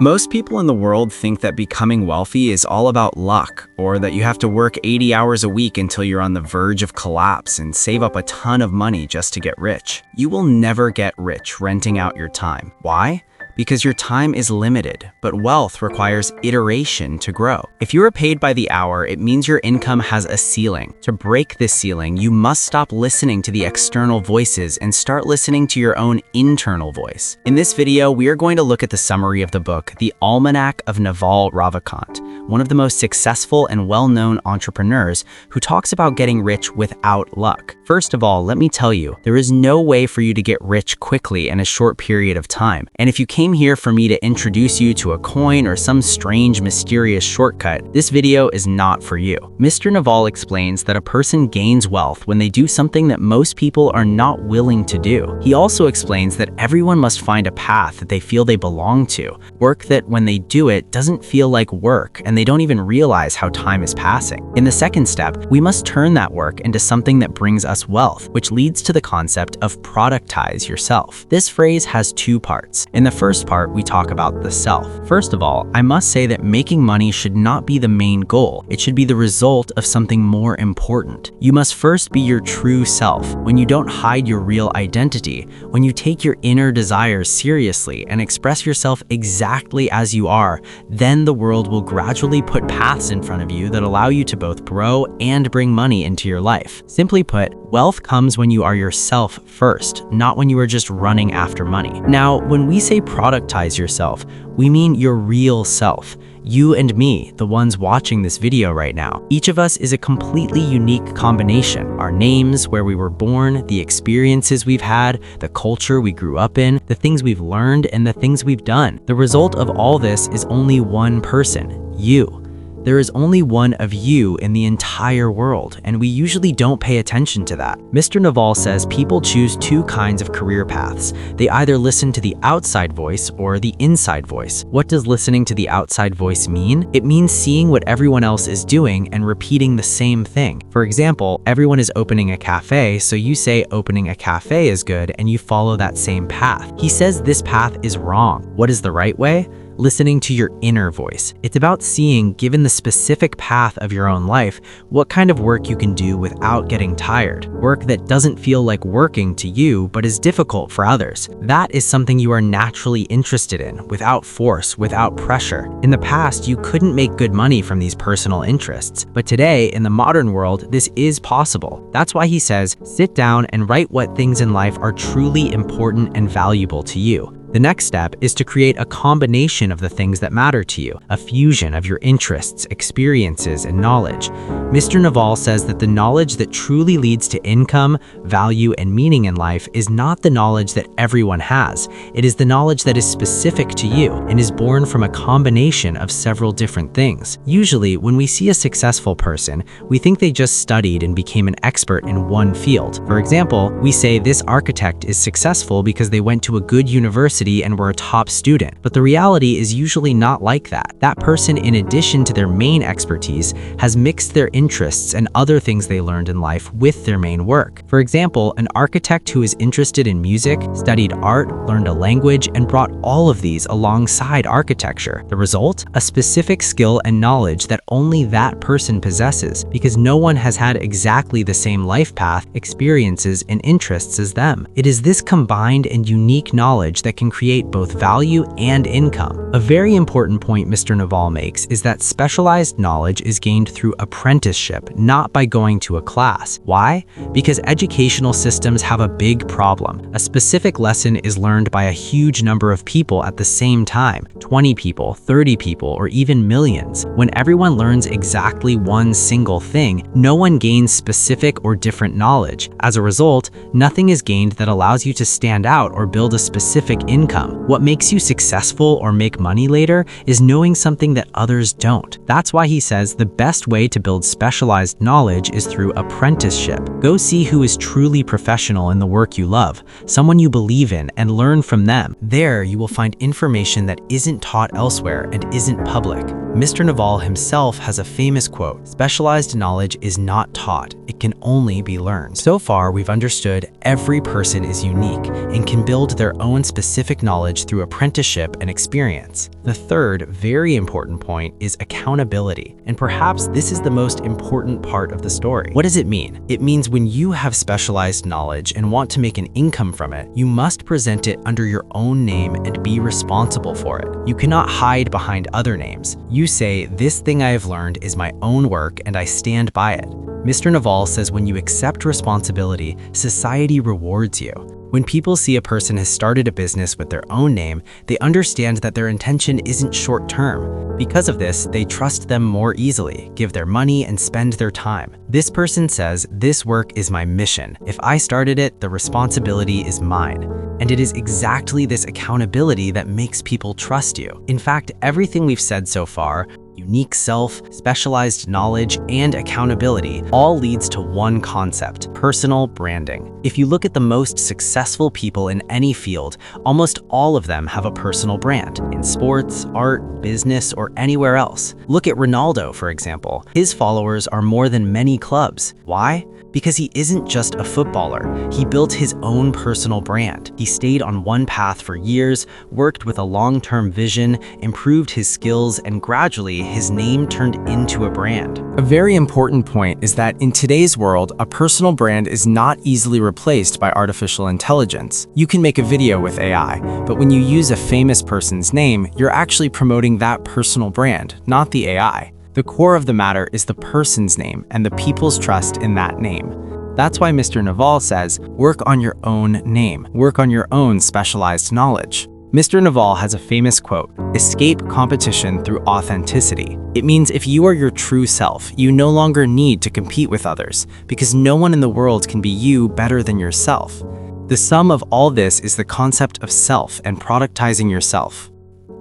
Most people in the world think that becoming wealthy is all about luck, or that you have to work 80 hours a week until you're on the verge of collapse and save up a ton of money just to get rich. You will never get rich renting out your time. Why? Because your time is limited, but wealth requires iteration to grow. If you are paid by the hour, it means your income has a ceiling. To break this ceiling, you must stop listening to the external voices and start listening to your own internal voice. In this video, we are going to look at the summary of the book, The Almanack of Naval Ravikant, one of the most successful and well-known entrepreneurs who talks about getting rich without luck. First of all, let me tell you, there is no way for you to get rich quickly in a short period of time. And if you came here for me to introduce you to a coin or some strange, mysterious shortcut, this video is not for you. Mr. Naval explains that a person gains wealth when they do something that most people are not willing to do. He also explains that everyone must find a path that they feel they belong to, work that when they do it doesn't feel like work and they don't even realize how time is passing. In the second step, we must turn that work into something that brings us wealth, which leads to the concept of productize yourself. This phrase has two parts. In the first part, we talk about the self. First of all, I must say that making money should not be the main goal. It should be the result of something more important. You must first be your true self, when you don't hide your real identity, when you take your inner desires seriously and express yourself exactly as you are, then the world will gradually put paths in front of you that allow you to both grow and bring money into your life. Simply put, wealth comes when you are yourself first, not when you are just running after money. Now, when we say productize yourself, we mean your real self. You and me, the ones watching this video right now. Each of us is a completely unique combination. Our names, where we were born, the experiences we've had, the culture we grew up in, the things we've learned, and the things we've done. The result of all this is only one person, you. There is only one of you in the entire world, and we usually don't pay attention to that. Mr. Naval says people choose two kinds of career paths. They either listen to the outside voice or the inside voice. What does listening to the outside voice mean? It means seeing what everyone else is doing and repeating the same thing. For example, everyone is opening a cafe, so you say opening a cafe is good and you follow that same path. He says this path is wrong. What is the right way? Listening to your inner voice. It's about seeing, given the specific path of your own life, what kind of work you can do without getting tired. Work that doesn't feel like working to you, but is difficult for others. That is something you are naturally interested in, without force, without pressure. In the past, you couldn't make good money from these personal interests, but today, in the modern world, this is possible. That's why he says, sit down and write what things in life are truly important and valuable to you. The next step is to create a combination of the things that matter to you, a fusion of your interests, experiences, and knowledge. Mr. Naval says that the knowledge that truly leads to income, value, and meaning in life is not the knowledge that everyone has. It is the knowledge that is specific to you and is born from a combination of several different things. Usually, when we see a successful person, we think they just studied and became an expert in one field. For example, we say this architect is successful because they went to a good university and were a top student. But the reality is usually not like that. That person, in addition to their main expertise, has mixed their interests and other things they learned in life with their main work. For example, an architect who is interested in music, studied art, learned a language, and brought all of these alongside architecture. The result? A specific skill and knowledge that only that person possesses, because no one has had exactly the same life path, experiences, and interests as them. It is this combined and unique knowledge that can create both value and income. A very important point Mr. Naval makes is that specialized knowledge is gained through apprenticeship, not by going to a class. Why? Because educational systems have a big problem. A specific lesson is learned by a huge number of people at the same time, 20 people, 30 people, or even millions. When everyone learns exactly one single thing, no one gains specific or different knowledge. As a result, nothing is gained that allows you to stand out or build a specific income. What makes you successful or make money later is knowing something that others don't. That's why he says the best way to build specialized knowledge is through apprenticeship. Go see who is truly professional in the work you love, someone you believe in, and learn from them. There, you will find information that isn't taught elsewhere and isn't public. Mr. Naval himself has a famous quote, "Specialized knowledge is not taught, it can only be learned." So far, we've understood every person is unique and can build their own specific knowledge through apprenticeship and experience. The third, very important point is accountability, and perhaps this is the most important part of the story. What does it mean? It means when you have specialized knowledge and want to make an income from it, you must present it under your own name and be responsible for it. You cannot hide behind other names. You say, "This thing I have learned is my own work and I stand by it." Mr. Naval says when you accept responsibility, society rewards you. When people see a person has started a business with their own name, they understand that their intention isn't short-term. Because of this, they trust them more easily, give their money, and spend their time. This person says, "This work is my mission. If I started it, the responsibility is mine." And it is exactly this accountability that makes people trust you. In fact, everything we've said so far, unique self, specialized knowledge, and accountability, all leads to one concept: personal branding. If you look at the most successful people in any field, almost all of them have a personal brand. In sports, art, business, or anywhere else. Look at Ronaldo, for example. His followers are more than many clubs. Why? Because he isn't just a footballer. He built his own personal brand. He stayed on one path for years, worked with a long-term vision, improved his skills, and gradually his name turned into a brand. A very important point is that in today's world, a personal brand is not easily replaced by artificial intelligence. You can make a video with AI, but when you use a famous person's name, you're actually promoting that personal brand, not the AI. The core of the matter is the person's name and the people's trust in that name. That's why Mr. Naval says, work on your own name, work on your own specialized knowledge. Mr. Naval has a famous quote, "Escape competition through authenticity." It means if you are your true self, you no longer need to compete with others, because no one in the world can be you better than yourself. The sum of all this is the concept of self and productizing yourself.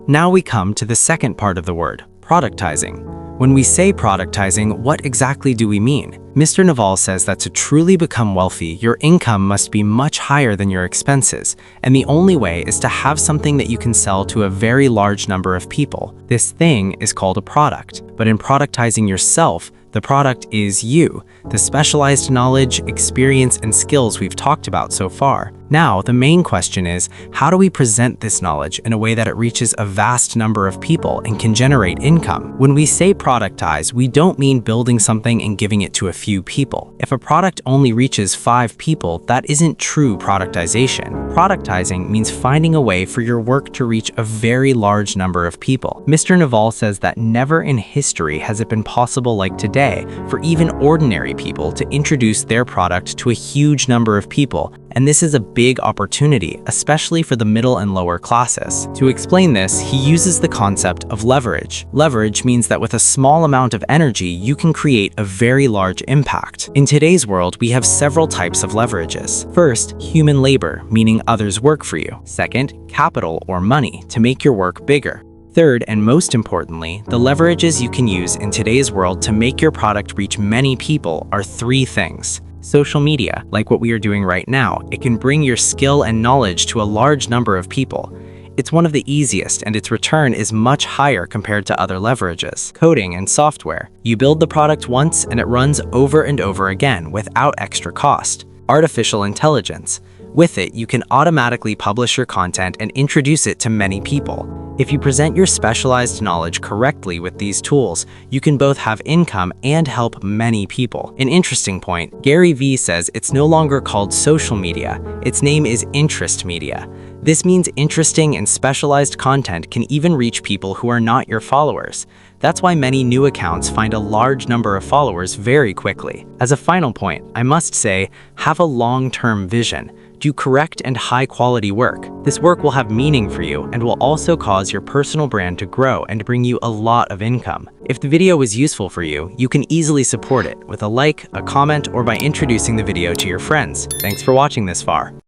Now we come to the second part of the word, productizing. When we say productizing, what exactly do we mean? Mr. Naval says that to truly become wealthy, your income must be much higher than your expenses, and the only way is to have something that you can sell to a very large number of people. This thing is called a product, but in productizing yourself, the product is you, the specialized knowledge, experience, and skills we've talked about so far. Now, the main question is, how do we present this knowledge in a way that it reaches a vast number of people and can generate income? When we say productize, we don't mean building something and giving it to a few people. If a product only reaches 5 people, that isn't true productization. Productizing means finding a way for your work to reach a very large number of people. Mr. Naval says that never in history has it been possible like today for even ordinary people to introduce their product to a huge number of people, and this is a big opportunity, especially for the middle and lower classes. To explain this, he uses the concept of leverage. Leverage means that with a small amount of energy, you can create a very large impact. In today's world, we have several types of leverages. First, human labor, meaning others work for you. Second, capital or money, to make your work bigger. Third, and most importantly, the leverages you can use in today's world to make your product reach many people are 3 things. Social media, like what we are doing right now, it can bring your skill and knowledge to a large number of people. It's one of the easiest, and its return is much higher compared to other leverages. Coding and software. You build the product once and it runs over and over again without extra cost. Artificial intelligence. With it, you can automatically publish your content and introduce it to many people. If you present your specialized knowledge correctly with these tools, you can both have income and help many people. An interesting point, Gary Vee says it's no longer called social media, its name is interest media. This means interesting and specialized content can even reach people who are not your followers. That's why many new accounts find a large number of followers very quickly. As a final point, I must say, have a long-term vision. Do correct and high-quality work. This work will have meaning for you and will also cause your personal brand to grow and bring you a lot of income. If the video was useful for you, you can easily support it with a like, a comment, or by introducing the video to your friends. Thanks for watching this far.